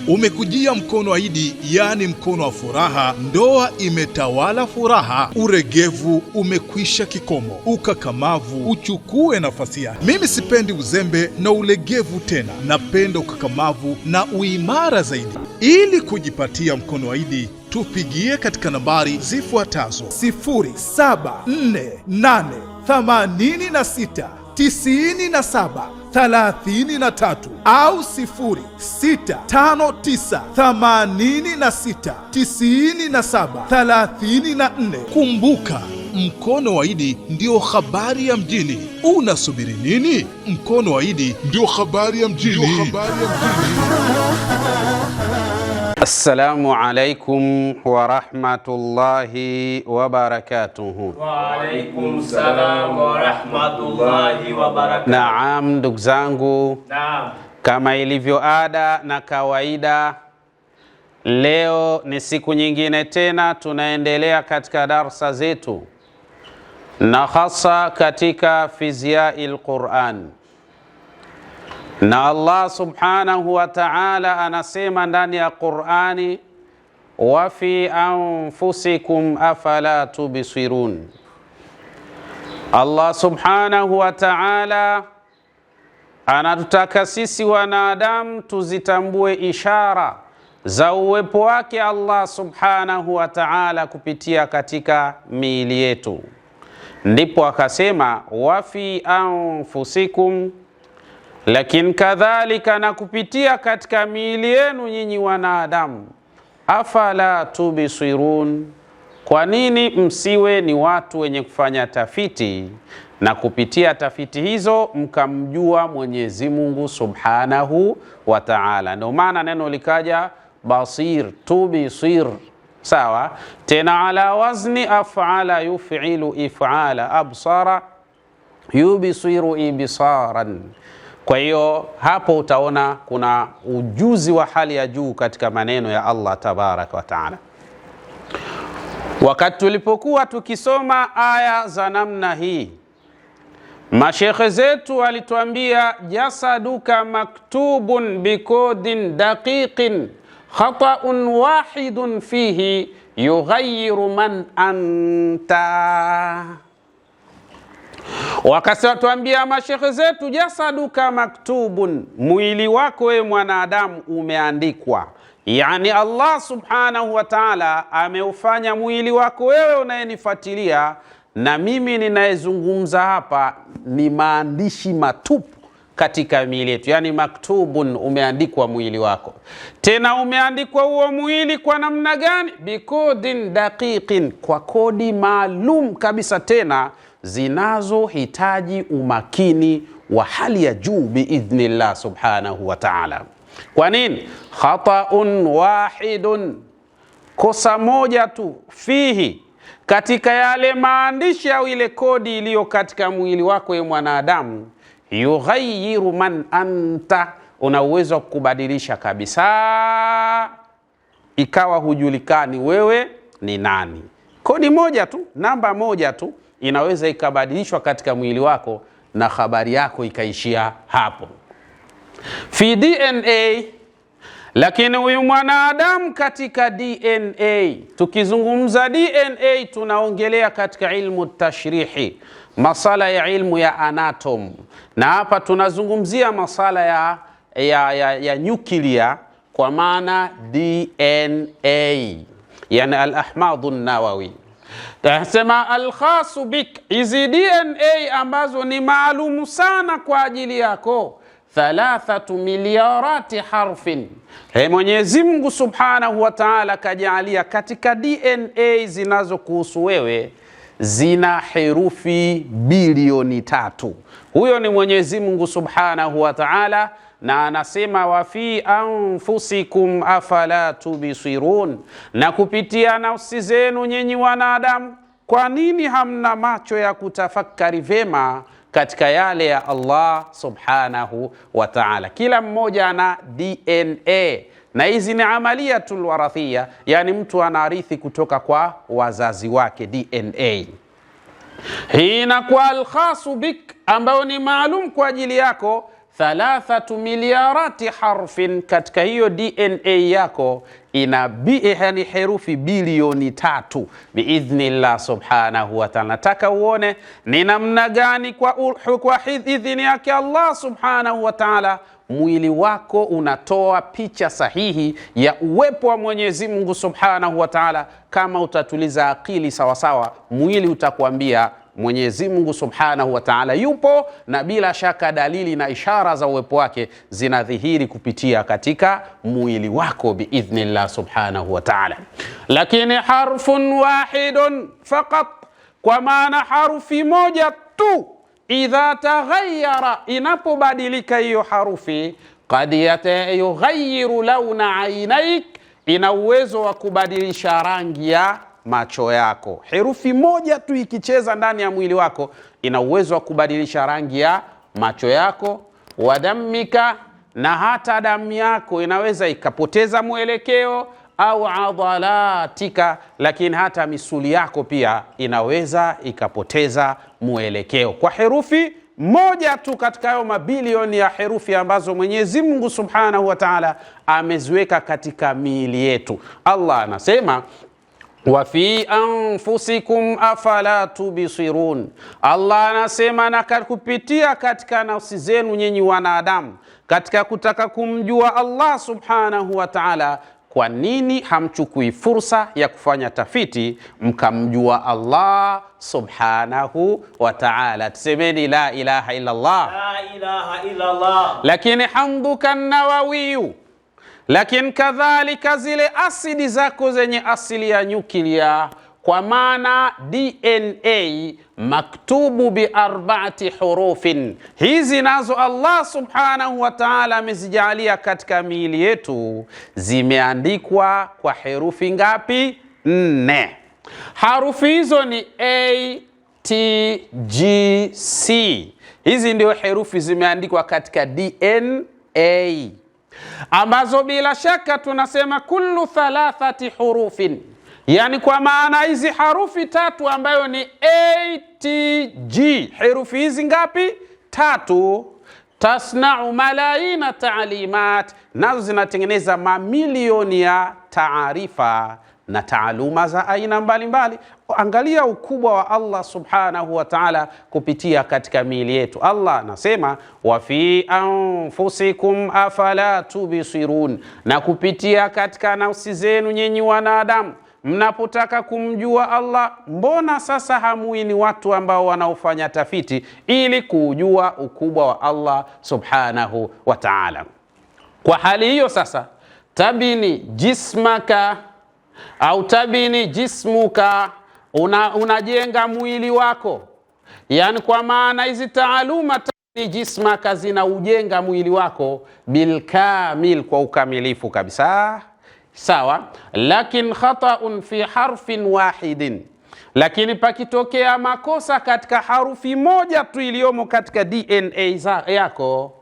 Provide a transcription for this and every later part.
Umekujia mkono wa Idi, yani mkono wa furaha. Ndoa imetawala furaha, uregevu umekwisha kikomo, ukakamavu uchukue nafasi yake. Mimi sipendi uzembe na ulegevu tena, napenda ukakamavu na uimara zaidi. Ili kujipatia mkono wa Idi, tupigie katika nambari zifuatazo: 0748869733 au 0659869734. Kumbuka, mkono wa Idi ndio habari ya mjini. Unasubiri nini? Mkono wa Idi ndio habari ya mjini. Assalamu alaikum wa rahmatullahi wa barakatuhu. Wa alaikum salam wa rahmatullahi wa barakatuhu. Naam, ndugu zangu. Naam. Kama ilivyo ada na kawaida, leo ni siku nyingine tena tunaendelea katika darsa zetu, na hasa katika Fizya'il Qur'an. Na Allah subhanahu wa ta'ala anasema ndani ya Qur'ani, wa fi anfusikum afala tubsirun. Allah subhanahu wa ta'ala anatutaka sisi wanadamu tuzitambue ishara za uwepo wake Allah subhanahu wa ta'ala kupitia katika miili yetu. Ndipo akasema wa fi anfusikum, lakini kadhalika na kupitia katika miili yenu nyinyi wanadamu, afala tubsirun, kwa nini msiwe ni watu wenye kufanya tafiti na kupitia tafiti hizo mkamjua Mwenyezi Mungu subhanahu wa ta'ala. Ndio maana neno likaja basir, tubsir, sawa. Tena ala wazni af'ala yuf'ilu if'ala, absara yubsiru ibsaran. Kwa hiyo hapo utaona kuna ujuzi wa hali ya juu katika maneno ya Allah tabaraka wa taala. Wakati tulipokuwa tukisoma aya za namna hii, mashekhe zetu walituambia jasaduka maktubun bikodin daqiqin khata'un wahidun fihi yughayyiru man anta. Wakatuambia mashekhe zetu, jasaduka maktubun, mwili wako wewe mwanadamu umeandikwa. Yani Allah subhanahu wa ta'ala ameufanya mwili wako wewe unayenifuatilia na mimi ninayezungumza hapa ni maandishi matupu katika miili yetu. Yani maktubun, umeandikwa mwili wako. Tena umeandikwa huo mwili kwa namna gani? Bikodin daqiqin, kwa kodi maalum kabisa, tena zinazohitaji umakini wa hali ya juu biidhnillah subhanahu wa ta'ala. Kwa nini? Khata'un wahidun, kosa moja tu, fihi, katika yale maandishi au ile kodi iliyo katika mwili wako wewe mwanadamu, yughayyiru man anta, una uwezo wa kubadilisha kabisa ikawa hujulikani wewe ni nani. Kodi moja tu, namba moja tu inaweza ikabadilishwa katika mwili wako na habari yako ikaishia hapo. Fi DNA, lakini huyu mwanadamu katika DNA, tukizungumza DNA tunaongelea katika ilmu tashrihi, masala ya ilmu ya anatom, na hapa tunazungumzia masala ya nyuklia, kwa maana DNA, yani al-ahmadun nawawi. Tasema al-khasu bik, hizi DNA ambazo ni maalumu sana kwa ajili yako, 3 miliarati harfin. Mwenyezi Mungu subhanahu wa ta'ala kajalia katika DNA zinazokuhusu wewe zina herufi bilioni 3. Huyo ni Mwenyezi Mungu subhanahu wa ta'ala, na anasema wa fi anfusikum afala tubsirun, na kupitia nafsi zenu nyinyi wanadamu, kwa nini hamna macho ya kutafakari vema katika yale ya Allah subhanahu wa ta'ala? Kila mmoja ana DNA, na hizi ni amaliyatul warathia, yani mtu anarithi kutoka kwa wazazi wake DNA. Hii inakuwa al-khasu bik, ambayo ni maalum kwa ajili yako, 3 miliarati harfin, katika hiyo DNA yako ina yani herufi bilioni 3 biidhnillah subhanahu wa ta'ala. Nataka uone ni namna gani kwa idhini yake Allah subhanahu wa ta'ala mwili wako unatoa picha sahihi ya uwepo wa Mwenyezi Mungu subhanahu wa ta'ala. Kama utatuliza akili sawasawa, mwili utakwambia Mwenyezi Mungu subhanahu wa ta'ala yupo, na bila shaka dalili na ishara za uwepo wake zinadhihiri kupitia katika mwili wako biidhnillah subhanahu wa ta'ala. Lakini harfun wahidun faqat, kwa maana harufi moja tu, idha taghayyara, inapobadilika hiyo harufi, qad yughayyiru launa ainaik, ina uwezo wa kubadilisha rangi ya macho yako. Herufi moja tu ikicheza ndani ya mwili wako ina uwezo wa kubadilisha rangi ya macho yako, wadamika, na hata damu yako inaweza ikapoteza mwelekeo, au adhalatika, lakini hata misuli yako pia inaweza ikapoteza mwelekeo kwa herufi moja tu katika hayo mabilioni ya herufi ambazo Mwenyezi Mungu subhanahu wa ta'ala ameziweka katika miili yetu. Allah anasema wa fi anfusikum afala tubsirun. Allah anasema na kupitia katika nafsi zenu nyinyi wanadamu, katika kutaka kumjua Allah subhanahu wa ta'ala, kwa nini hamchukui fursa ya kufanya tafiti mkamjua Allah subhanahu wa ta'ala? Tusemeni la ilaha illa Allah. La ilaha illa Allah. Lakini hamduka nawawiyu, lakini kadhalika zile asidi zako zenye asili ya nyuklia, kwa maana DNA maktubu bi 4 hurufin. Hizi nazo Allah subhanahu wa ta'ala amezijalia katika miili yetu, zimeandikwa kwa herufi ngapi? 4. Harufi hizo ni A, T, G, C. Hizi ndio herufi zimeandikwa katika DNA, ambazo bila shaka tunasema kullu 3 hurufin, yani kwa maana hizi harufi 3 ambayo ni A, T, G, herufi hizi ngapi? 3, tasna'u malayina ta'limat, nazo zinatengeneza mamilioni ya taarifa na taaluma za aina mbalimbali. Angalia ukubwa wa Allah subhanahu wa ta'ala kupitia katika miili yetu. Allah anasema wa fi anfusikum afala tubsirun, na kupitia katika nafsi zenu nyinyi wanadamu mnapotaka kumjua Allah, mbona sasa hamuini watu ambao wanaofanya tafiti ili kujua ukubwa wa Allah subhanahu wa ta'ala? Kwa hali hiyo sasa, tabini jismaka au tabini jismuka, unajenga mwili wako, yani kwa maana hizi taaluma tabini jismaka zina ujenga mwili wako bilkamil, kwa ukamilifu kabisa. Sawa, lakin khata'un fi harfin wahidin, lakini pakitokea makosa katika harufi moja tu iliyomo katika DNA yako,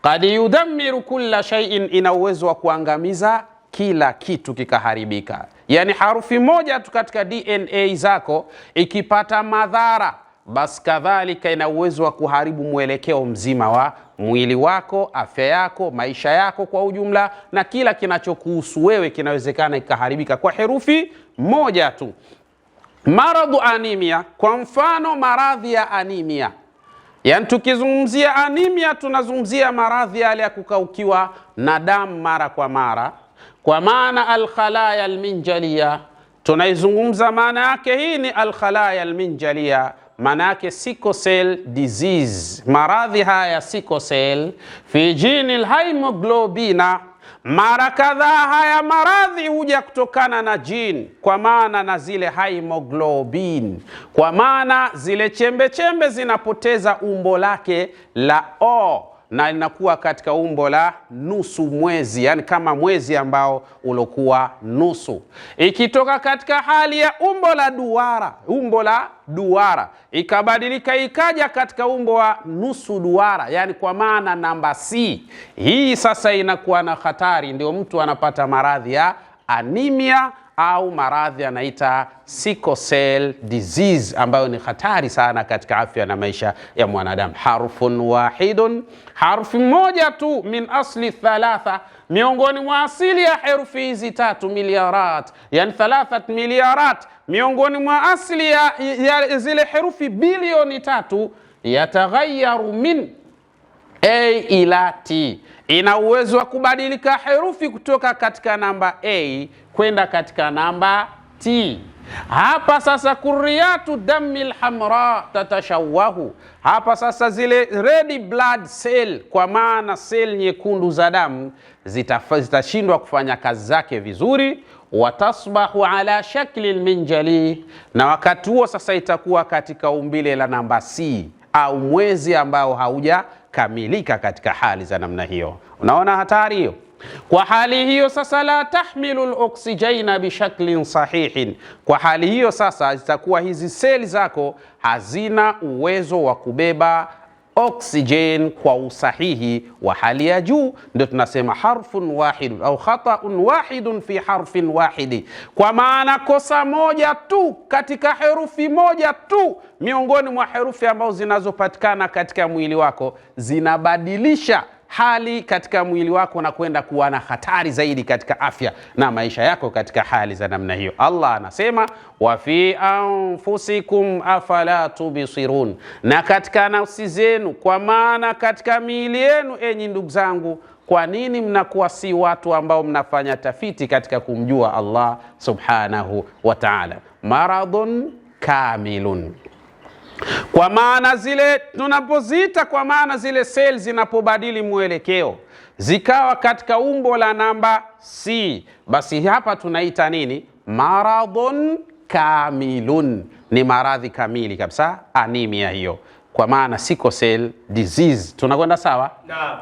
qad yudammiru kulla shay'in, ina uwezo wa kuangamiza kila kitu kikaharibika. Yani harufi moja tu katika DNA zako ikipata madhara, basi kadhalika ina uwezo wa kuharibu mwelekeo mzima wa mwili wako, afya yako, maisha yako kwa ujumla, na kila kinachokuhusu wewe kinawezekana ikaharibika kwa herufi moja tu. Maradhu anemia, kwa mfano maradhi ya anemia. Yani tukizungumzia anemia tunazungumzia maradhi yale ya kukaukiwa na damu mara kwa mara, kwa maana alkhalaya alminjaliya tunaizungumza. Maana yake hii ni alkhalaya alminjaliya, maana yake sickle cell disease. Maradhi haya sickle cell fi jini alhemoglobina, mara kadhaa haya maradhi huja kutokana na jini, kwa maana na zile hemoglobin, kwa maana zile chembe chembe zinapoteza umbo lake la O na inakuwa katika umbo la nusu mwezi, yani kama mwezi ambao ulokuwa nusu. Ikitoka katika hali ya umbo la duara ikabadilika ikaja katika umbo wa nusu duara, yani kwa maana namba C, hii sasa inakuwa na hatari, ndio mtu anapata maradhi ya anemia au maradhi anaita sickle cell disease, ambayo ni hatari sana katika afya na maisha ya mwanadamu. Harfun wahidun, harfi moja tu, min asli thalatha, miongoni mwa asili ya herufi hizi 3 miliarat, yani 3 miliarat, miongoni mwa asili ya zile herufi bilioni 3, yataghayyaru min A ila T, ina uwezo wa kubadilika herufi kutoka katika namba A kwenda katika namba T. Hapa sasa kuriyatu damil hamra tatashawahu, hapa sasa zile red blood cell, kwa maana sel nyekundu za damu zitashindwa kufanya kazi zake vizuri. Watasbahu ala shakli minjali, na wakati huo sasa itakuwa katika umbile la namba C, au mwezi ambao haujakamilika katika hali za namna hiyo. Unaona hatari hiyo? Kwa hali hiyo sasa, la tahmilu al-oksijena bishaklin sahihin, kwa hali hiyo sasa zitakuwa hizi seli zako hazina uwezo wa kubeba oxygen kwa usahihi wa hali ya juu. Ndio tunasema harfun wahidun au khata'un wahidun fi harfin wahidi, kwa maana kosa moja tu katika herufi moja tu miongoni mwa herufi ambazo zinazopatikana katika mwili wako zinabadilisha hali katika mwili wako na kwenda kuwa na hatari zaidi katika afya na maisha yako katika hali za namna hiyo. Allah anasema wa fi anfusikum afala tubsirun, na katika nafsi zenu, kwa maana katika miili yenu, enyi ndugu zangu, kwa nini mnakuwa si watu ambao mnafanya tafiti katika kumjua Allah subhanahu wa ta'ala? Maradhun kamilun, kwa maana zile tunapoziita, kwa maana zile seli zinapobadili mwelekeo zikawa katika umbo la namba C, basi hapa tunaita nini? Maradhun kamilun, ni maradhi kamili kabisa, anemia hiyo, kwa maana sickle cell disease. Tunakwenda sawa?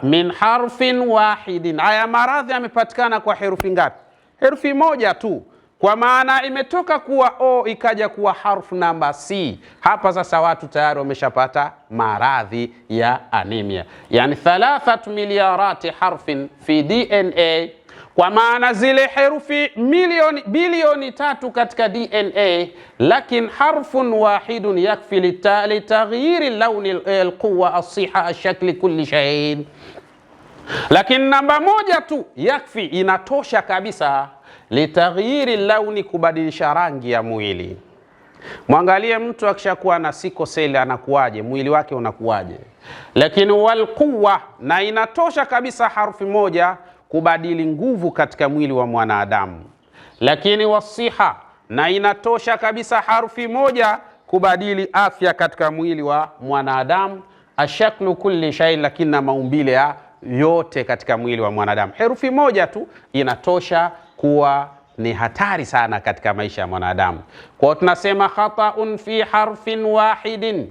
Min harfin wahidin, haya maradhi yamepatikana kwa herufi ngapi? Herufi moja tu, kwa maana imetoka kuwa O ikaja kuwa harfu namba C. Hapa sasa watu tayari wameshapata maradhi ya anemia, yani 3 miliarati harfin fi DNA, kwa maana zile herufi bilioni 3 katika DNA, lakin harfun wahidun yakfi litaghyiri launi alquwa as-siha ashakli kulli shay, lakini namba moja tu yakfi, inatosha kabisa, litaghyiri launi, kubadilisha rangi ya mwili. Mwangalie mtu akishakuwa na sickle cell anakuwaje, mwili wake unakuwaje? Lakini walquwa, na inatosha kabisa harfi moja kubadili nguvu katika mwili wa mwanadamu. Lakini wasiha, na inatosha kabisa harfi moja kubadili afya katika mwili wa mwanadamu. Ashaklu kulli shay, lakini na maumbile ya yote katika mwili wa mwanadamu. Herufi moja tu inatosha kuwa ni hatari sana katika maisha ya mwanadamu. Kwa tunasema khata'un fi harfin wahidin,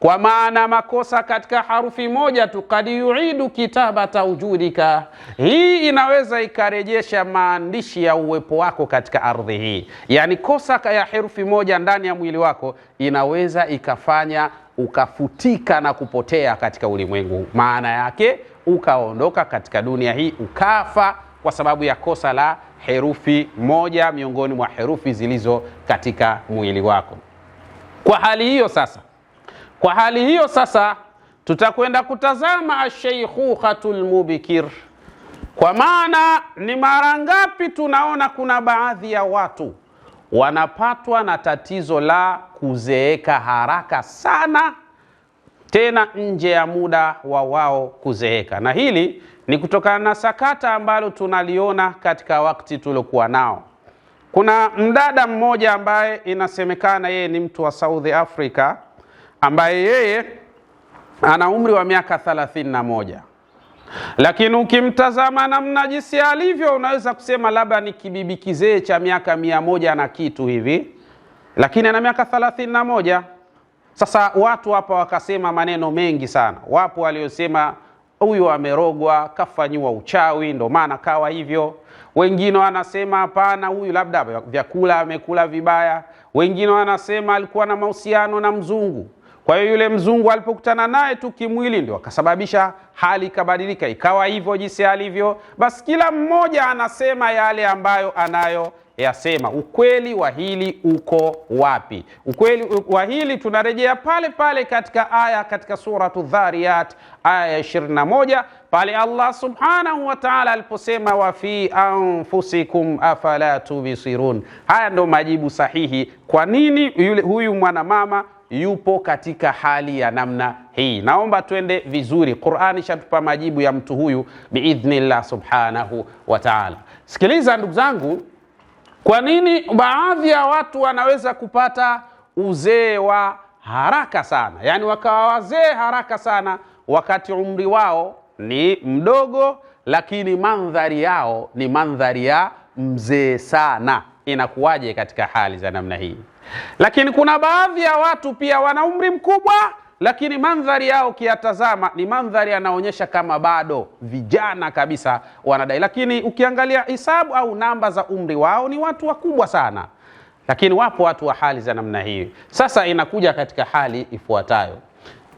kwa maana makosa katika harufi moja tu, kad yuidu kitabata wujudika, hii inaweza ikarejesha maandishi ya uwepo wako katika ardhi hii. Yani kosa ya herufi moja ndani ya mwili wako inaweza ikafanya ukafutika na kupotea katika ulimwengu, maana yake ukaondoka katika dunia hii, ukafa kwa sababu ya kosa la herufi moja miongoni mwa herufi zilizo katika mwili wako. Kwa hali hiyo sasa tutakwenda kutazama ash-shaykhukatul mubkir, kwa maana ni mara ngapi tunaona kuna baadhi ya watu wanapatwa na tatizo la kuzeeka haraka sana, tena nje ya muda wa wao kuzeeka. Na hili ni kutokana na sakata ambalo tunaliona katika wakati tuliokuwa nao. Kuna mdada mmoja ambaye inasemekana yeye ni mtu wa South Africa, ambaye yeye ana umri wa miaka 31, lakini ukimtazama namna jinsi alivyo unaweza kusema labda ni kibibi kizee cha miaka 100 na kitu hivi, lakini ana miaka 31. Sasa watu hapa wakasema maneno mengi sana. Wapo waliosema huyu amerogwa, kafanywa uchawi ndo maana kawa hivyo. Wengine wanasema hapana, huyu labda vyakula amekula vibaya. Wengine wanasema alikuwa na mahusiano na mzungu, kwa hiyo yule mzungu alipokutana naye tu kimwili ndio akasababisha hali ikabadilika ikawa hivyo jinsi alivyo. Basi kila mmoja anasema yale ambayo anayo yasema. Ukweli wa hili uko wapi? Ukweli wa hili tunarejea pale pale katika aya katika suratu Dhariyat aya ya 21 pale Allah subhanahu wa ta'ala aliposema wa fi anfusikum afala tubsirun. Haya ndo majibu sahihi kwa nini huyu mwanamama yupo katika hali ya namna hii. Naomba twende vizuri. Qur'ani shatupa majibu ya mtu huyu biidhnillah subhanahu wa ta'ala. Sikiliza ndugu zangu, kwa nini baadhi ya watu wanaweza kupata uzee wa haraka sana, yani wakawa wazee haraka sana wakati umri wao ni mdogo, lakini mandhari yao ni mandhari ya mzee sana. Inakuwaje katika hali za namna hii? Lakini kuna baadhi ya watu pia wana umri mkubwa, lakini mandhari yao kiatazama ni mandhari yanaonyesha kama bado vijana kabisa wanadai, lakini ukiangalia hisabu au namba za umri wao ni watu wakubwa sana. Lakini wapo watu wa hali za namna hii. Sasa inakuja katika hali ifuatayo.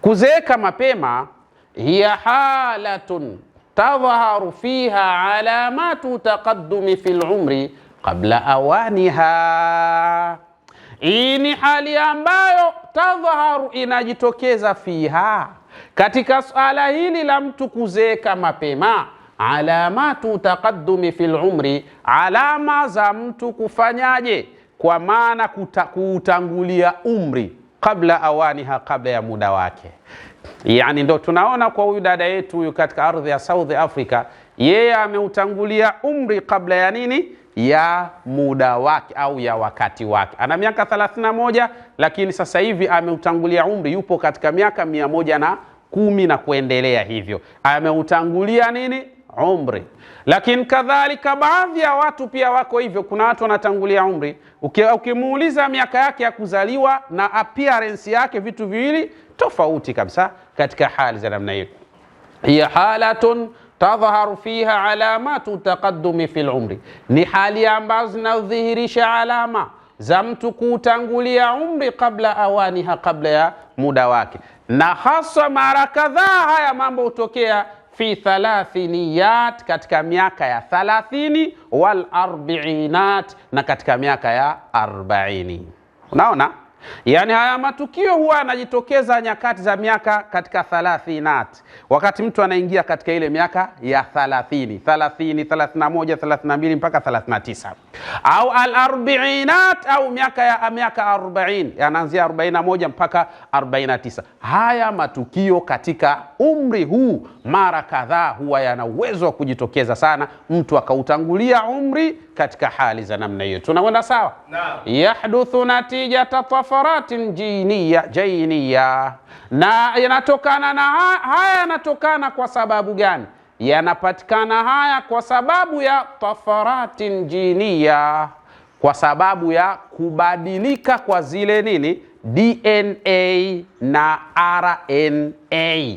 Kuzeeka mapema hiya halatun tadhharu fiha alamatu taqaddumi fil umri qabla awaniha. Hii ni hali ambayo tadhharu, inajitokeza fiha, katika suala hili la mtu kuzeeka mapema, alamatu taqaddumi fil umri, alama za mtu kufanyaje, kwa maana kuutangulia umri, kabla awaniha, kabla ya muda wake. Yani ndo tunaona kwa huyu dada yetu huyu katika ardhi ya South Africa, yeye ameutangulia umri kabla ya nini, ya muda wake au ya wakati wake. Ana miaka 31, lakini sasa hivi ameutangulia umri, yupo katika miaka 110 na kuendelea hivyo. Ameutangulia nini, umri. Lakini kadhalika baadhi ya watu pia wako hivyo. Kuna watu wanatangulia umri, ukimuuliza miaka yake ya kuzaliwa na appearance yake, vitu viwili tofauti kabisa katika hali za namna hiyo. Hiya halatun tadhharu fiha alamatu taqaddumi fil umri, ni hali ambazo zinadhihirisha alama za mtu kutangulia umri kabla awaniha, kabla ya muda wake. Na hasa mara kadhaa haya mambo hutokea fi thalathiniyat, katika miaka ya 30, wal arbiinat, na katika miaka ya 40. Unaona? Yani haya matukio huwa yanajitokeza nyakati za miaka katika 30, wakati mtu anaingia katika ile miaka ya 30, 31, 32 mpaka 39, au al-arbiinat, au miaka 40, yanaanzia 41 mpaka 49. Haya matukio katika umri huu mara kadhaa huwa yana uwezo wa kujitokeza sana, mtu akautangulia umri katika hali za namna hiyo. Tunakwenda sawa? Naam. Yahduthu natijata tafaratin jainiya, na yanatokana na haya yanatokana kwa sababu gani? Yanapatikana haya kwa sababu ya tafaratin jiniya, kwa sababu ya kubadilika kwa zile nini, DNA na RNA.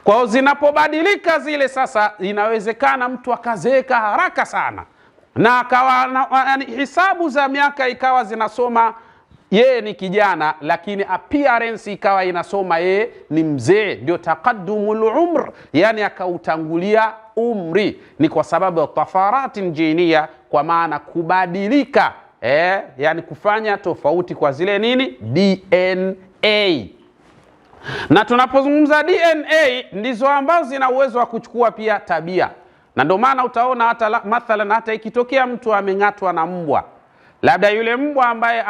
Kwa hiyo zinapobadilika zile, sasa inawezekana mtu akazeeka haraka sana, na akawa hisabu za miaka ikawa zinasoma yeye ni kijana, lakini appearance ikawa inasoma yeye ni mzee. Ndio taqaddumul umr, yani akautangulia umri. Ni kwa sababu ya tafaratin jiniya, kwa maana kubadilika, yani kufanya tofauti kwa zile nini, DNA. Na tunapozungumza DNA, ndizo ambazo zina uwezo wa kuchukua pia tabia. Na ndio maana utaona hata mathalan, hata ikitokea mtu ameng'atwa na mbwa, labda yule mbwa ambaye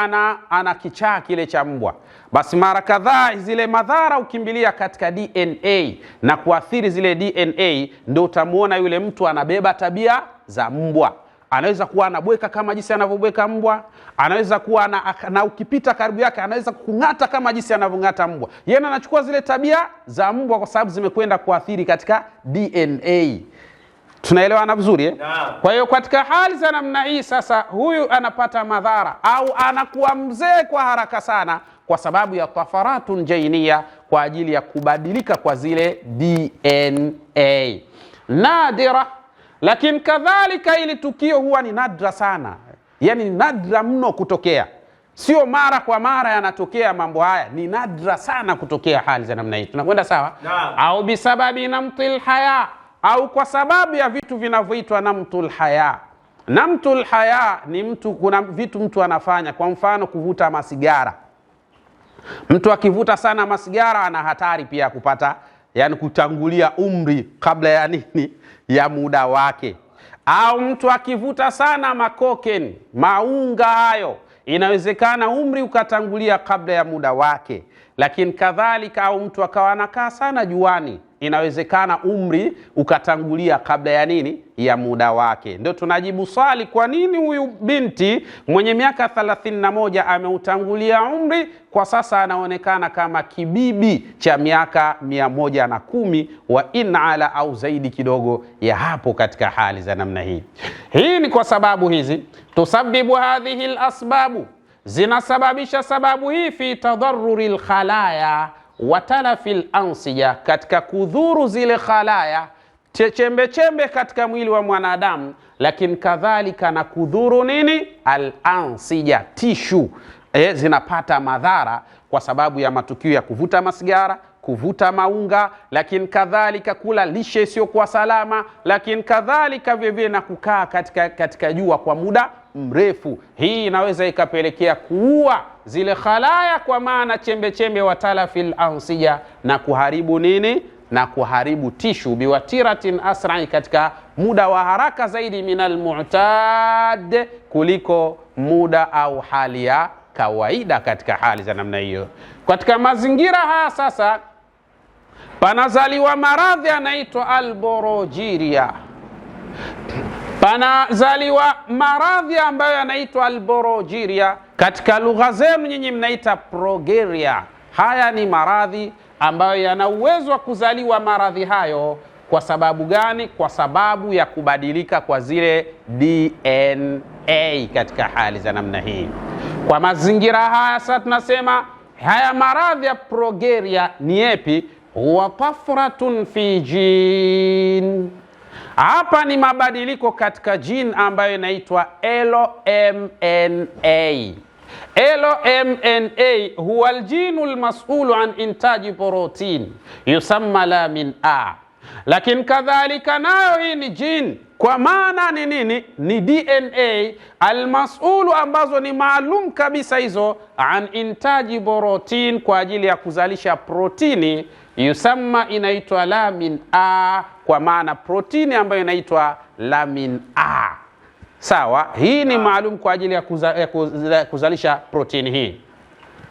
ana kichaa kile cha mbwa, basi mara kadhaa zile madhara ukimbilia katika DNA na kuathiri zile DNA, ndio utamuona yule mtu anabeba tabia za mbwa. Anaweza kuwa anabweka kama jinsi anavyobweka mbwa, anaweza kuwa na ukipita karibu yake anaweza kung'ata kama jinsi anavyong'ata mbwa. Yeye anachukua zile tabia za mbwa kwa sababu zimekwenda kuathiri katika DNA. Tunaelewana vizuri eh? Kwa hiyo katika hali za namna hii sasa, huyu anapata madhara au anakuwa mzee kwa haraka sana kwa sababu ya tafaratun jainiya, kwa ajili ya kubadilika kwa zile DNA. Nadira, lakini kadhalika ili tukio huwa ni nadra sana, yani nadra mno kutokea, sio mara kwa mara yanatokea mambo haya, ni nadra sana kutokea hali za namna hii. Tunakwenda sawa? Au bisababi namtil haya, au kwa sababu ya vitu vinavyoitwa namtul haya. Namtul haya ni mtu, kuna vitu mtu anafanya, kwa mfano kuvuta masigara. Mtu akivuta sana masigara ana hatari pia kupata, yani kutangulia umri kabla ya nini, ya muda wake. Au mtu akivuta sana makoken, maunga hayo, inawezekana umri ukatangulia kabla ya muda wake. Lakini kadhalika, au mtu akawa anakaa sana juani, inawezekana umri ukatangulia kabla ya nini, ya muda wake. Ndio tunajibu swali, kwa nini huyu binti mwenye miaka 31 ameutangulia umri, kwa sasa anaonekana kama kibibi cha miaka 110 wa inala au zaidi kidogo ya hapo katika hali za namna hii. Hii ni kwa sababu hizi, tusabibu hadhihi al-asbabu, zinasababisha sababu hii fi tadarruri al-khalaya wa talafi al-ansija, katika kudhuru zile khalaya, chembe chembe katika mwili wa mwanadamu, lakini kadhalika na kudhuru nini, al-ansija, tishu zinapata madhara kwa sababu ya matukio ya kuvuta masigara, kuvuta maunga, lakini kadhalika kula lishe isiyokuwa salama, lakini kadhalika vivyo na kukaa katika jua kwa muda mrefu. Hii inaweza ikapelekea kuua zile khalaya, kwa maana chembe chembe wa talafil ansija, na kuharibu nini, na kuharibu tishu biwatiratin asra'i, katika muda wa haraka zaidi minal mu'tad, kuliko muda au hali ya kawaida katika hali za namna hiyo. Katika mazingira haya sasa panazaliwa maradhi yanaitwa alborojiria. Panazaliwa maradhi ambayo yanaitwa alborojiria, katika lugha zenu nyinyi mnaita progeria. Haya ni maradhi ambayo yana uwezo wa kuzaliwa maradhi hayo. Kwa sababu gani? Kwa sababu ya kubadilika kwa zile DNA katika hali za namna hii. Kwa mazingira haya sasa tunasema haya maradhi ya progeria ni epi? Huwa tafratun fi jin. Hapa ni mabadiliko katika jin ambayo inaitwa LMNA. LMNA huwa aljinu almas'ulu an intaji protein yusamma lamin A. Lakini kadhalika nayo hii ni jin, kwa maana ni nini? Ni DNA almas'ulu, ambazo ni maalum kabisa hizo, an intaji protein, kwa ajili ya kuzalisha protini, yusamma, inaitwa lamin A, kwa maana protini ambayo inaitwa lamin A. Sawa, hii ni maalum kwa ajili ya kuzalisha protini hii.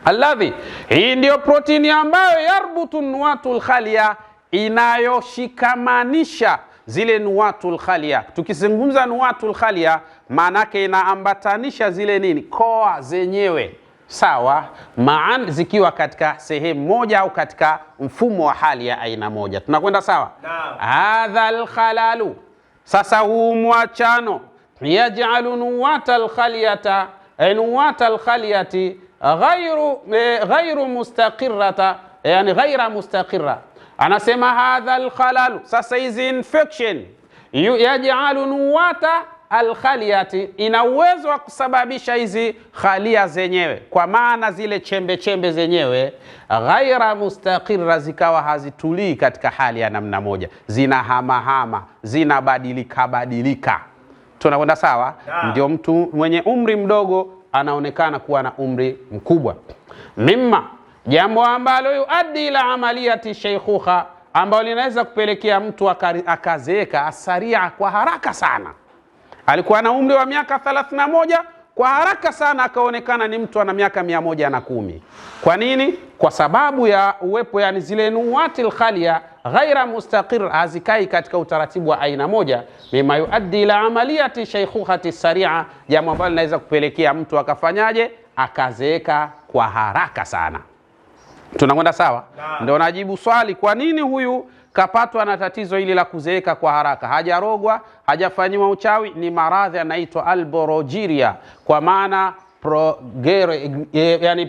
Alladhi, hii ndio protini ambayo yarbutu nuwatul khalia, inayoshikamanisha zile nuwatul khalia. Tukizungumza nuwatul khalia, maana yake inaambatanisha zile nini, koa zenyewe. Sawa, maan zikiwa katika sehemu moja au katika mfumo wa hali ya aina moja. Tunakwenda sawa? Hadha alkhalalu, sasa huu mwachano, yaj'alu nuwatal khaliyata, nuwatal khaliyati ghairu mustaqirrata, yani ghaira mustaqirra. Anasema hadha alkhalalu, sasa hizi infection yaj'alu nuwata alkhaliyati, ina uwezo wa kusababisha hizi khalia zenyewe, kwa maana zile chembe chembe zenyewe ghaira mustaqirra, zikawa hazitulii katika hali ya namna moja, zina hamahama, zina badilika. Tunakwenda sawa? Ndio mtu mwenye umri mdogo anaonekana kuwa na umri mkubwa. Mimma, jambo ambalo yuaddi ila amaliyati shaykhuha, ambalo linaweza kupelekea mtu akazeeka asaria, kwa haraka sana. Alikuwa na umri wa miaka 31, kwa haraka sana akaonekana ni mtu ana miaka 110. Kwa nini? Kwa sababu ya uwepo yani zile nuwatil khalia ghaira mustaqir, hazikai katika utaratibu wa aina moja. Mima yuaddi ila amaliyati shaykhukhati saria, jambo ambalo linaweza kupelekea mtu akafanyaje, akazeeka kwa haraka sana. Tunakwenda sawa? Ndio najibu swali, kwa nini huyu kapatwa na tatizo hili la kuzeeka kwa haraka? Hajarogwa, hajafanyiwa uchawi, ni maradhi yanaitwa alborojiria, kwa maana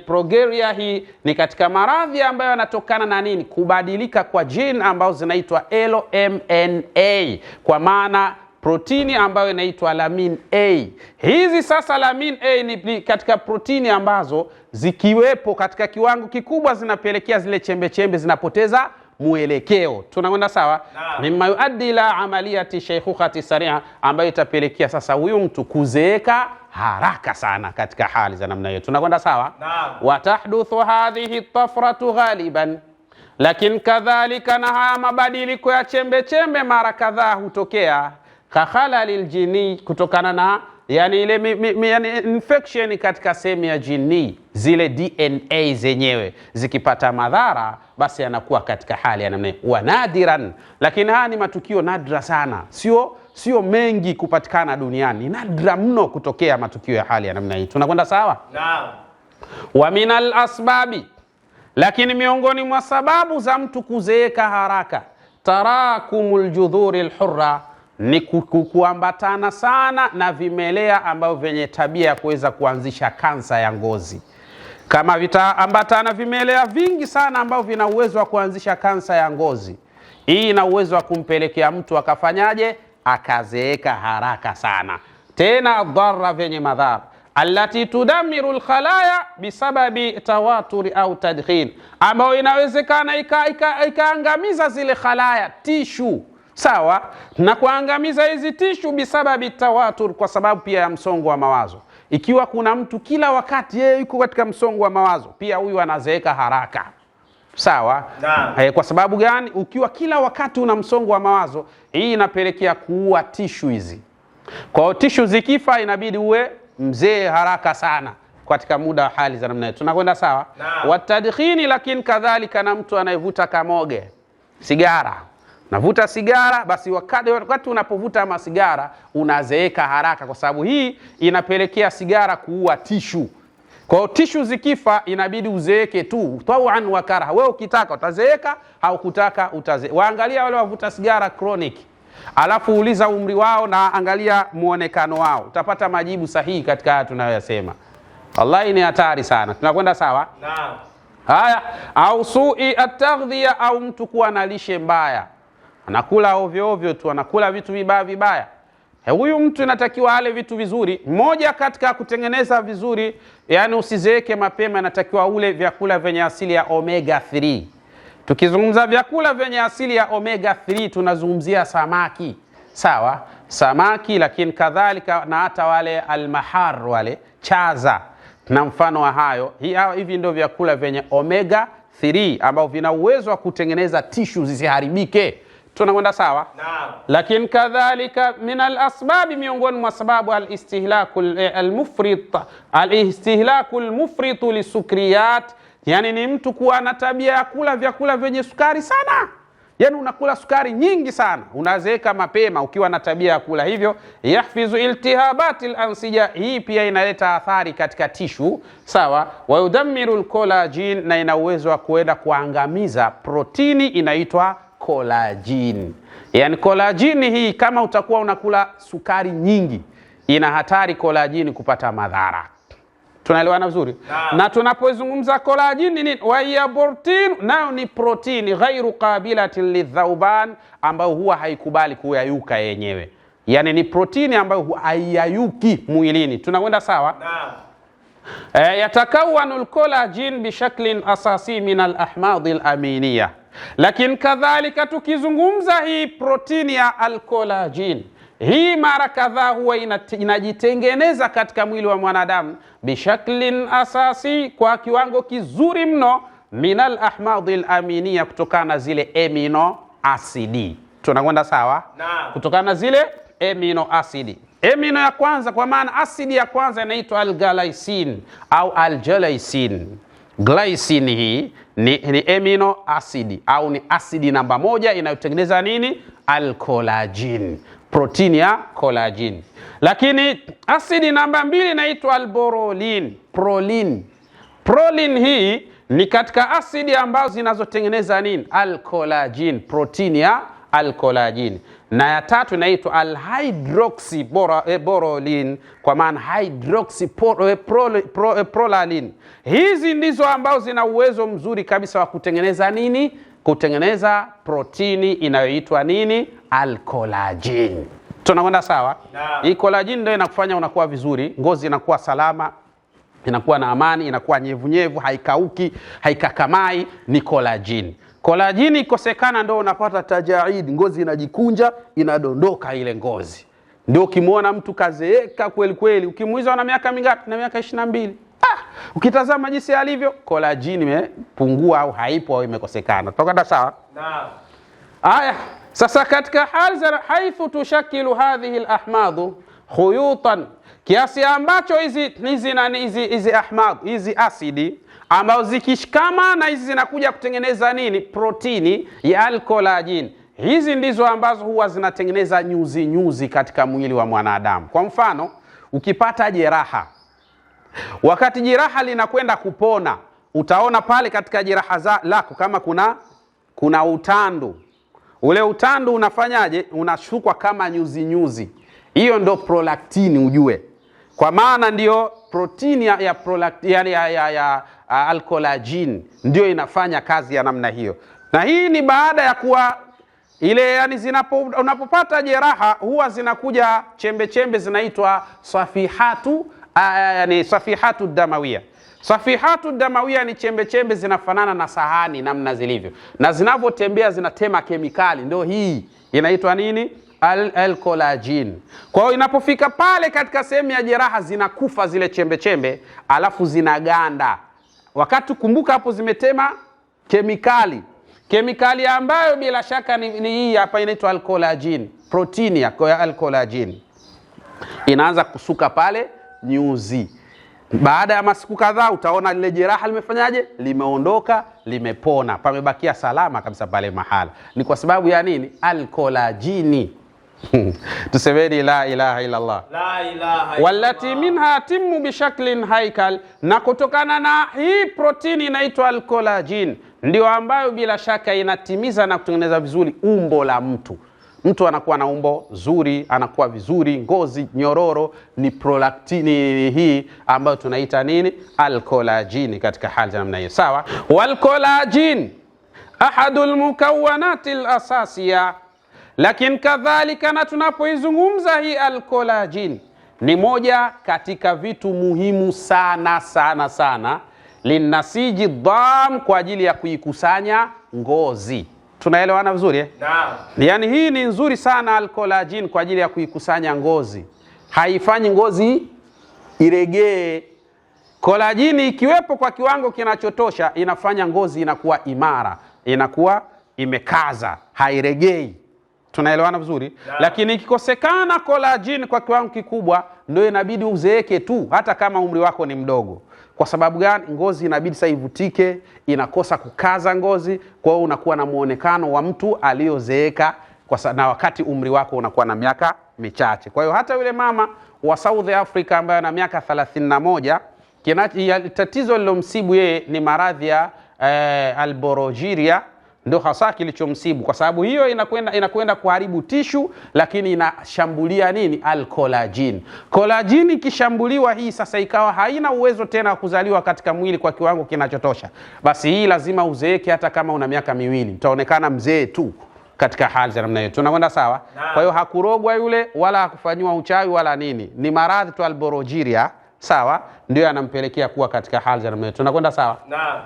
progeria hii ni katika maradhi ambayo yanatokana na nini? Kubadilika kwa jini ambazo zinaitwa LMNA, kwa maana protini ambayo inaitwa lamin A. Hizi sasa lamin A ni katika protini ambazo zikiwepo katika kiwango kikubwa zinapelekea zile chembe chembe zinapoteza mwelekeo. Tunakwenda sawa? Mimma yuaddi ila amaliyati shaykhukhati sari'a, ambayo itapelekea sasa huyu mtu kuzeeka haraka sana katika hali za namna hiyo. Tunakwenda sawa? Watahduthu hadhihi tafratu ghaliban, lakini kadhalika na haya mabadiliko ya chembe chembe mara kadhaa hutokea kakhalalil jini, kutokana na yani ile yani infection katika sehemu ya jini, zile DNA zenyewe zikipata madhara, basi anakuwa katika hali ya namna wa nadiran. Lakini haya ni matukio nadra sana, sio mengi kupatikana duniani, nadra mno kutokea matukio ya hali ya namna hii. Tunakwenda sawa? Naam. Wa minal asbabi, lakini miongoni mwa sababu za mtu kuzeeka haraka, tarakumul judhuri alhurra, ni kuambatana sana na vimelea ambavyo vyenye tabia ya kuweza kuanzisha kansa ya ngozi. Kama vitaambatana vimelea vingi sana ambavyo vina uwezo wa kuanzisha kansa ya ngozi, hii ina uwezo wa kumpelekea mtu akafanyaje? Akazeeka haraka sana, tena dharra, vyenye madhara, allati tudamiru alkhalaya bisababi tawaturi au tadkhin, ambayo inawezekana ikaangamiza zile khalaya, tishu, sawa, na kuangamiza hizi tishu bisababi tawatur, kwa sababu pia ya msongo wa mawazo. Ikiwa kuna mtu kila wakati yeye yuko katika msongo wa mawazo, pia huyu anazeeka haraka, sawa. Kwa sababu gani? Ukiwa kila wakati una msongo wa mawazo, hii inapelekea kuua tishu hizi. Kwa hiyo tishu zikifa, inabidi uwe mzee haraka sana katika muda wa hali za namna hiyo. Tunakwenda sawa? Watadkhini, lakini kadhalika na mtu anayevuta kamoge, sigara. Navuta sigara, basi wakati unapovuta ama sigara unazeeka haraka, kwa sababu hii inapelekea sigara kuua tishu. Kwa hiyo tishu zikifa, inabidi uzeeke tu tawan wa karaha. Wewe ukitaka utazeeka, au kutaka utazeeka. Waangalia wale wavuta sigara chronic, alafu uliza umri wao na angalia muonekano wao, utapata majibu sahihi katika haya tunayoyasema. Wallahi ni hatari sana. Tunakwenda sawa? Naam. Haya, au sui ataghdhiya, au mtu kuwa na lishe mbaya, anakula ovyo ovyo tu, anakula vitu vibaya vibaya. Huyu mtu inatakiwa ale vitu vizuri. Mmoja katika kutengeneza vizuri, yani usizeeke mapema, inatakiwa ule vyakula vyenye asili ya omega 3. Tukizungumza vyakula vyenye asili ya omega 3, tunazungumzia samaki, sawa, samaki, lakini kadhalika na hata wale almahar, wale chaza na mfano wa hayo. Hivi ndio vyakula vyenye omega 3 ambao vina uwezo wa kutengeneza tishu zisiharibike. Tunakwenda sawa? Naam. Lakini kadhalika min al-asbabi, miongoni mwa sababu al-istihlakul mufrit lisukriyat, yani ni mtu kuwa na tabia ya kula vyakula vyenye sukari sana. Yani unakula sukari nyingi sana, unazeeka mapema ukiwa na tabia ya kula hivyo. Yahfizu iltihabatil ansija, hii pia inaleta athari katika tishu, sawa. Wa yudammiru al-collagen, na ina uwezo wa kuenda kuangamiza protini inaitwa collagen. Yani collagen hii, kama utakuwa unakula sukari nyingi, ina hatari collagen kupata madhara. Tunaelewana vizuri? Na tunapozungumza collagen nini? Wa hiya protein, nayo ni protini ghairu qabilatin lidhauban, ambayo huwa haikubali kuyayuka yenyewe. Yani ni protini ambayo haiyayuki mwilini. Tunakwenda sawa? Naam. Yatakawanu al-collagen bishaklin asasi min al-ahmad al-aminiya. Lakini kadhalika tukizungumza hii protini ya al-collagen, hii mara kadhaa huwa inajitengeneza katika mwili wa mwanadamu bishaklin asasi, kwa kiwango kizuri mno, minal ahmadil aminiya, kutokana na zile amino acidi. Tunakwenda sawa? Naam. Kutokana na zile amino acidi. Amino ya kwanza, kwa maana asidi ya kwanza inaitwa al-glycine au al-glycine. Glycine hii ni amino acid au ni asidi namba 1 inayotengeneza nini? Al-collagen, protini ya collagen. Lakini asidi namba 2 inaitwa al-borolin, proline. Proline hii ni katika asidi ambazo zinazotengeneza nini? Al-collagen, protini ya al-collagen. Na ya tatu inaitwa al-hydroxyborolin, kwa maana hydroxyproline. Hizi ndizo ambazo zina uwezo mzuri kabisa wa kutengeneza nini? Kutengeneza protini inayoitwa nini? Al-collagen. Tunakwenda sawa? Hii collagen ndio inakufanya unakuwa vizuri, ngozi inakuwa salama, inakuwa na amani, inakuwa nyevunyevu, haikauki, haikakamai, ni collagen. Kolajini ikosekana ndio unapata tajaid, ngozi inajikunja, inadondoka ile ngozi. Ndio ukimwona mtu kazeeka kweli kweli, ukimuuliza ana miaka mingapi? Na miaka 22. Ukitazama jinsi alivyo, kolajini imepungua au haipo au imekosekana. Tutakwenda sawa? Naam. Aya, sasa katika hali za haithu tushakilu hadhihi alahmadhu khuyutan, kiasi ambacho hizi ahmad, hizi asidi ambazo zikishikama na hizi zinakuja kutengeneza nini? Protini ya alkolajin. Hizi ndizo ambazo huwa zinatengeneza nyuzi nyuzi katika mwili wa mwanadamu. Kwa mfano, ukipata jeraha, wakati jeraha linakwenda kupona, utaona pale katika jeraha lako kama kuna utandu. Ule utandu unafanyaje? Unashukwa kama nyuzi nyuzi. Hiyo ndo prolaktini, ujue. Kwa maana ndio protini ya prolaktini ya alkolajin ndio inafanya kazi ya namna hiyo. Na hii ni baada ya kuwa ile, yani unapopata jeraha huwa zinakuja chembe chembe zinaitwa safihatu, yani safihatu damawia. Safihatu damawia ni chembe chembe zinafanana na sahani namna zilivyo, na zinavotembea zinatema kemikali. Ndio hii inaitwa nini? Alkolajin. Kwa hiyo inapofika pale katika sehemu ya jeraha zinakufa zile chembe chembe, alafu zinaganda. Wakati kumbuka hapo zimetema kemikali ambayo bila shaka ni hii hapa inaitwa alkolajin. Protini ya alkolajin inaanza kusuka pale nyuzi. Baada ya masiku kadhaa utaona lile jeraha limefanyaje? Limeondoka, limepona, pamebakia salama kabisa pale mahala. Ni kwa sababu ya nini? Alkolajini. Tusemeni la ilaha illa Allah. La ilaha illa Wallati minha timu bishaklin haikal, na kutokana na hii protini inaitwa alkolajin ndio ambayo bila shaka inatimiza na kutengeneza vizuri umbo la mtu. Mtu anakuwa na umbo zuri, anakuwa vizuri, ngozi nyororo. Ni prolaktini hii ambayo tunaita nini? Alkolajini katika hali za namna hiyo. Sawa? Walkolajin ahadul mukawwanati alasasiya, lakini kadhalika na tunapoizungumza hii alkolajin ni moja katika vitu muhimu sana sana sana, linasiji dham, kwa ajili ya kuikusanya ngozi. Tunaelewana vizuri eh? Naam. Yani hii ni nzuri sana alkolajin kwa ajili ya kuikusanya ngozi. Haifanyi ngozi iregee. Kolajini ikiwepo kwa kiwango kinachotosha inafanya ngozi inakuwa imara, inakuwa imekaza, hairegei. Tunaelewana vizuri? Naam. Lakini ikikosekana kolajini kwa kiwango kikubwa, ndio inabidi uzeeke tu hata kama umri wako ni mdogo. Kwa sababu gani? Ngozi inabidi sasa ivutike, inakosa kukaza ngozi, kwa hiyo unakuwa na muonekano wa mtu aliyozeeka na wakati umri wako unakuwa na miaka michache. Kwa hiyo hata yule mama wa South Africa ambaye ana miaka 31, tatizo lilomsibu yeye ni maradhi ya alborogiria, ndio hasa kilichomsibu, kwa sababu hiyo inakwenda kuharibu tishu, lakini inashambulia nini? Alkolajin. Kolajini ikishambuliwa hii sasa ikawa haina uwezo tena wa kuzaliwa katika mwili kwa kiwango kinachotosha, basi hii lazima uzeeke. Hata kama una miaka 2 utaonekana mzee tu katika hali za namna hiyo. Tunakwenda sawa? Kwa hiyo hakurogwa yule wala hakufanywa uchawi wala nini, ni maradhi tu alborogiria, sawa, ndio yanampelekea kuwa katika hali za namna hiyo. Tunakwenda sawa? Naam.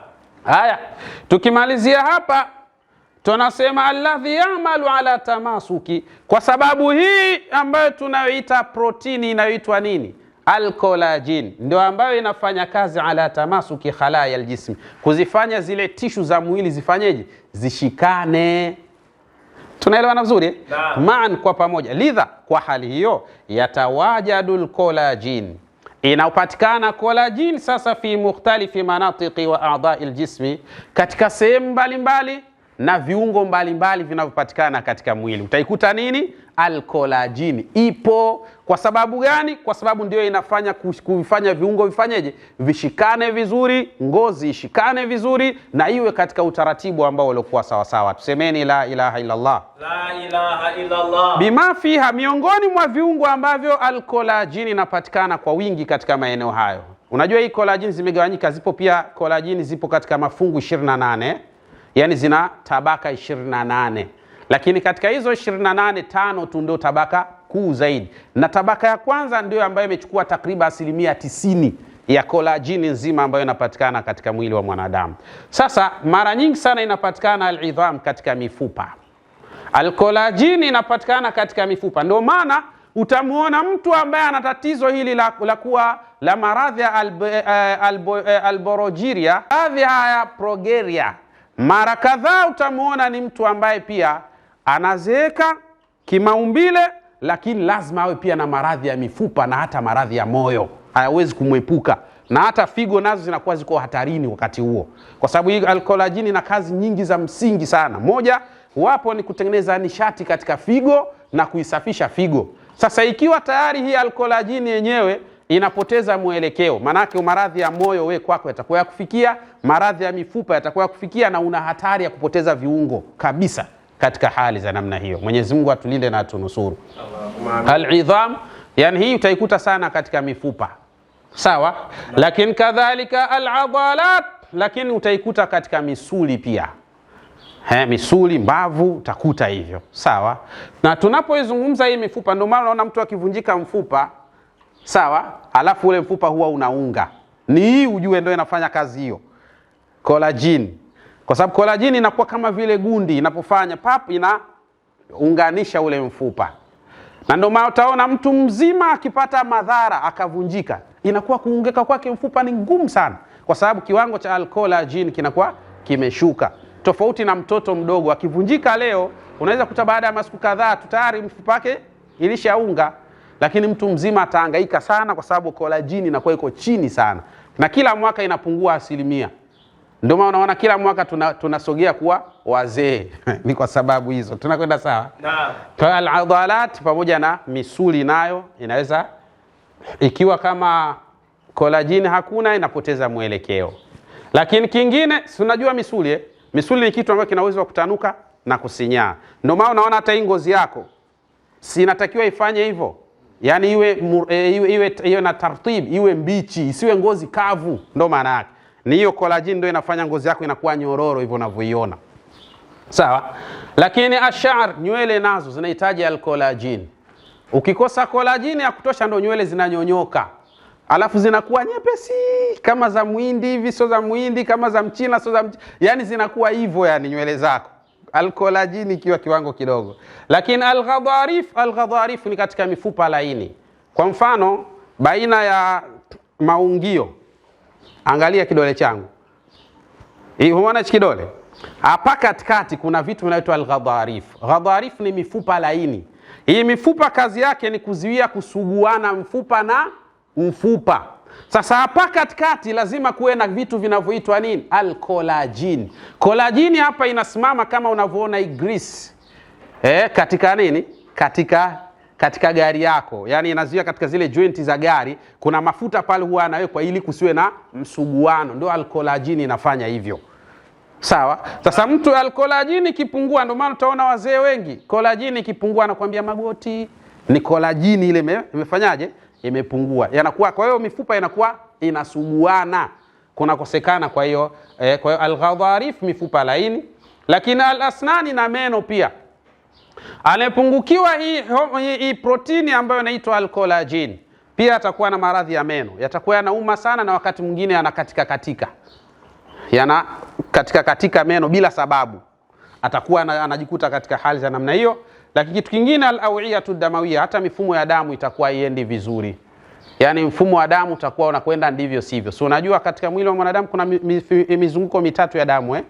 Haya, tukimalizia hapa tunasema alladhi ya'malu ala tamasuki, kwa sababu hii ambayo tunayoita protini inayoitwa nini? Alkolajin, ndio ambayo inafanya kazi ala tamasuki khalaya aljism, kuzifanya zile tishu za mwili zifanyeje? Zishikane. Tunaelewana vizuri? Maan, kwa pamoja. Lidha, kwa hali hiyo yatawajadul kolajin, inapatikana kolajin sasa fi mukhtalifi manatiqi wa a'dha'i aljismi, katika sehemu mbalimbali na viungo mbalimbali vinavyopatikana katika mwili. Utaikuta nini? Alkolajini ipo. Kwa sababu gani? Kwa sababu ndio inafanya kufanya viungo vifanyeje? Vishikane vizuri, ngozi ishikane vizuri, na iwe katika utaratibu ambao uliokuwa sawa sawa. Tusemeni la ilaha illa Allah. La ilaha illa Allah. Bima fiha, miongoni mwa viungo ambavyo alkolajini inapatikana kwa wingi katika maeneo hayo. Unajua hii kolajini zimegawanyika, zipo pia kolajini zipo katika mafungu 28. Yani zina tabaka 28. Lakini katika hizo 28, 5 tu ndio tabaka kuu zaidi. Na tabaka ya kwanza ndio ambayo imechukua takriban 90% ya kolajini nzima ambayo inapatikana katika mwili wa mwanadamu. Sasa mara nyingi sana inapatikana al-idham katika mifupa. Al-kolajini inapatikana katika mifupa. Ndio maana utamuona mtu ambaye ana tatizo hili la kuwa la maradhi ya alborogiria, maradhi haya progeria, mara kadhaa utamuona ni mtu ambaye pia anazeeka kimaumbile, lakini lazima awe pia na maradhi ya mifupa na hata maradhi ya moyo. Hayawezi kumwepuka, na hata figo nazo zinakuwa ziko hatarini wakati huo, kwa sababu hii alkolajini ina kazi nyingi za msingi sana. Moja wapo ni kutengeneza nishati katika figo na kuisafisha figo. Sasa ikiwa tayari hii alkolajini yenyewe inapoteza mwelekeo, manake maradhi ya moyo wewe kwako yatakuwa yakufikia, maradhi ya mifupa yatakuwa yakufikia, na una hatari ya kupoteza viungo kabisa katika hali za namna hiyo. Mwenyezi Mungu atulinde na atunusuru. Al-idham, yani hii utaikuta sana katika mifupa. Sawa? Lakini kadhalika al-adalat, lakini utaikuta katika misuli pia. Misuli, mbavu, utakuta hivyo. Sawa? Na tunapoizungumza hii mifupa, ndio maana unaona mtu akivunjika mfupa, sawa? Alafu ule mfupa huwa unaunga. Ni hii ujue ndio inafanya kazi hiyo. Collagen. Kwa sababu collagen inakuwa kama vile gundi, inapofanya pap inaunganisha ule mfupa. Na ndio maana utaona mtu mzima akipata madhara akavunjika, inakuwa kuungeka kwake mfupa ni ngumu sana, kwa sababu kiwango cha collagen kinakuwa kimeshuka. Tofauti na mtoto mdogo akivunjika leo, unaweza kuta baada ya masiku kadhaa tayari mfupa wake ilishaunga, lakini mtu mzima atahangaika sana kwa sababu collagen inakuwa iko chini sana, na kila mwaka inapungua 1%. Ndio maana unaona kila mwaka tunasogea kuwa wazee. Ni kwa sababu hizo. Tunakwenda sawa? Naam. Kwa al-adalat pamoja na misuli nayo inaweza, ikiwa kama collagen hakuna, inapoteza mwelekeo. Lakini kingine, si unajua misuli misuli ni kitu ambacho kinaweza kutanuka na kusinyaa. Ndio maana unaona hata ngozi yako si inatakiwa ifanye hivyo. Yaani iwe na tartib, iwe mbichi, isiwe ngozi kavu. Ndio maana yake. Ni hiyo collagen ndio inafanya ngozi yako inakuwa nyororo hivyo unavyoiona. Sawa? Lakini ash'ar, nywele nazo zinahitaji al-collagen. Ukikosa collagen ya kutosha ndio nywele zinanyonyoka. Alafu zinakuwa nyepesi kama za muhindi hivi, sio za muhindi, kama za mchina sio za yani zinakuwa hivyo yani nywele zako. Al-collagen ikiwa kiwango kidogo. Lakini al-ghadharif ni katika mifupa laini. Kwa mfano, baina ya maungio, angalia kidole changu. Unaona hichi kidole? Hapa katikati kuna vitu vinaitwa al-ghadharif. Ghadharif ni mifupa laini. Hii mifupa kazi yake ni kuzuia kusuguana mfupa na mfupa. Sasa hapa katikati lazima kuwe na vitu vinavyoitwa nini? Al-collagen. Collagen hapa inasimama kama unavyoona hii grease. Katika nini? Katika gari yako. Yaani inazuia katika zile jointi za gari, kuna mafuta pale huwa yanawekwa ili kusiwe na msuguano. Ndio al-collagen inafanya hivyo. Sawa? Sasa mtu al-collagen ikipungua, ndio maana utaona wazee wengi collagen ikipungua anakuambia magoti. Ni collagen ile imefanyaje? Imepungua. Yanakuwa, kwa hiyo mifupa inakuwa inasuguana. Kuna kosekana, kwa hiyo al-ghadharif mifupa laini. Lakini al-asnani na meno pia. Anapungukiwa hii protini ambayo inaitwa al-collagen, pia atakuwa na maradhi ya meno. Yatakuwa yanauma sana, na wakati mwingine yanakatika. Yana katika meno bila sababu. Atakuwa anajikuta katika hali za namna hiyo. Lakini kitu kingine, al-awiyatu damawiyya, hata mifumo ya damu itakuwa iendi vizuri. Yaani mfumo wa damu utakuwa unakwenda ndivyo sivyo. So unajua katika mwili wa mwanadamu kuna mizunguko mitatu ya damu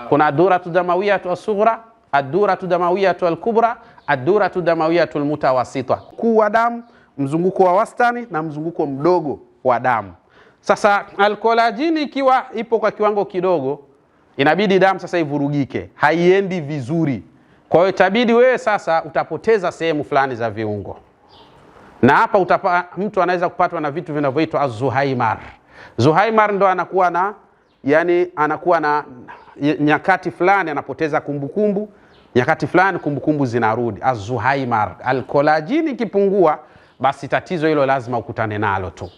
Kuna ad-duratu damawiyatu as-sughra, ad-duratu damawiyatu al-kubra, ad-duratu damawiyatu al-mutawassita. Kuu wa damu, mzunguko wa wastani na mzunguko mdogo wa damu. Sasa al-collagen ikiwa ipo kwa kiwango kidogo, inabidi damu sasa ivurugike, haiendi vizuri. Kwa hiyo itabidi wewe sasa utapoteza sehemu fulani za viungo. Na hapa mtu anaweza kupatwa na vitu vinavyoitwa az-zuhaimar. Zuhaimar ndo anakuwa na nyakati fulani anapoteza kumbukumbu, nyakati fulani kumbukumbu zinarudi. Az-zuhaimar. Al-collagen ikipungua, basi tatizo hilo lazima ukutane nalo tu.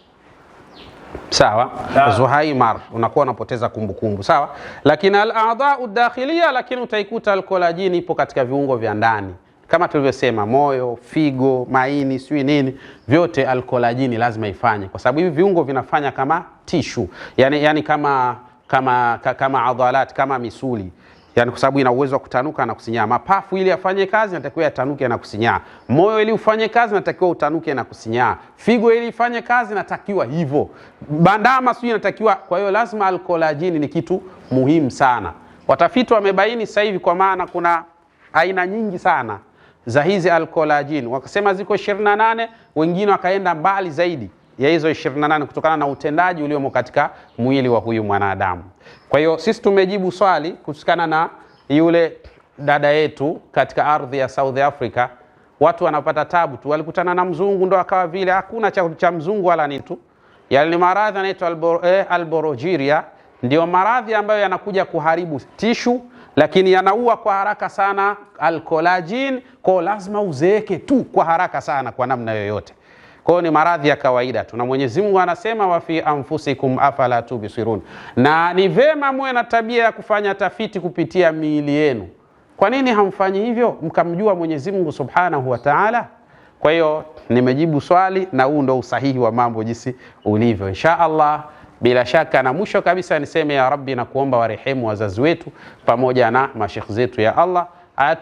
Sawa? Zuhaimar, unakuwa unapoteza kumbukumbu. Sawa? Lakini al-a'dha'u ad-dakhiliyya, lakini utaikuta al-collagen ipo katika viungo vya ndani, kama tulivyosema, moyo, figo, maini, sijui nini, vyote alkolajini lazima ifanye, kwa sababu hivi viungo vinafanya kama tishu, yani kama adhalat, kama misuli, yani kwa sababu ina uwezo wa kutanuka na kusinyaa. Mapafu ili afanye kazi natakiwa yatanuke na kusinyaa. Moyo ili ufanye kazi natakiwa utanuke na kusinyaa. Figo ili ifanye kazi natakiwa hivyo. Bandama sijui natakiwa. Kwa hiyo lazima alkolajini ni kitu muhimu sana. Watafiti wamebaini sasa hivi, kwa maana kuna aina nyingi sana za hizi alkolajini. Wakasema ziko 28, wengine wakaenda mbali zaidi ya hizo 28 kutokana na utendaji uliomo katika mwili wa huyu mwanadamu. Kwa hiyo sisi tumejibu swali kuhusiana na yule dada yetu katika ardhi ya South Africa. Watu wanapata tabu tu, walikutana na mzungu ndo akawa vile hakuna cha mzungu wala nini tu. Yale maradhi yanaitwa alborogiria, ndio maradhi ambayo yanakuja kuharibu tishu, lakini yanaua kwa haraka sana alkolajin, kwa lazima uzeeke tu kwa haraka sana kwa namna yoyote. Kwa hiyo ni maradhi ya kawaida tu, na Mwenyezi Mungu anasema wa fi anfusikum afala tubsirun, na ni vema muwe na tabia ya kufanya tafiti kupitia miili yenu. Kwa nini hamfanyi hivyo mkamjua Mwenyezi Mungu Subhanahu wa Ta'ala? Kwa hiyo nimejibu swali, na huu ndo usahihi wa mambo jinsi ulivyo insha Allah. Bila shaka, na mwisho kabisa niseme ya Rabbi, na kuomba warehemu wazazi wetu pamoja na mashekh zetu ya Allah.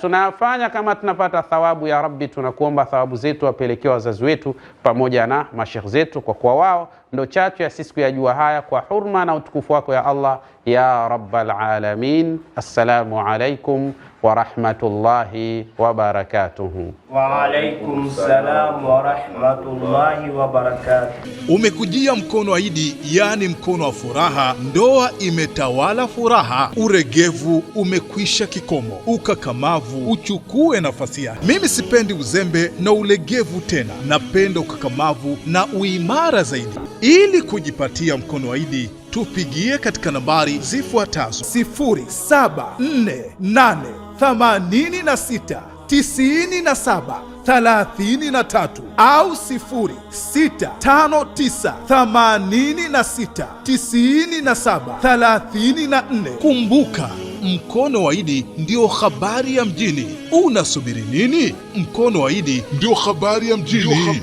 Tunafanya kama tunapata thawabu ya Rabbi, tunakuomba thawabu zetu wapelekea wazazi wetu pamoja na mashekh zetu, kwa kuwa wao ndo chachu ya sisi kuyajua haya, kwa hurma na utukufu wako ya Allah ya Rabbal Alamin. Assalamu alaikum wa rahmatullahi wa barakatuhu. Wa alaikum salam wa rahmatullahi wa barakatuh. Umekujia mkono wa Idi, yani mkono wa furaha. Ndoa imetawala furaha, uregevu umekwisha kikomo, ukakamavu uchukue nafasi yake. Mimi sipendi uzembe na ulegevu tena, napenda ukakamavu na uimara zaidi. Ili kujipatia mkono wa Idi, tupigie katika nambari zifuatazo: 0748869733 au 0659869734. Kumbuka, mkono wa Idi ndio habari ya mjini. Unasubiri nini? Mkono wa Idi ndio habari ya mjini.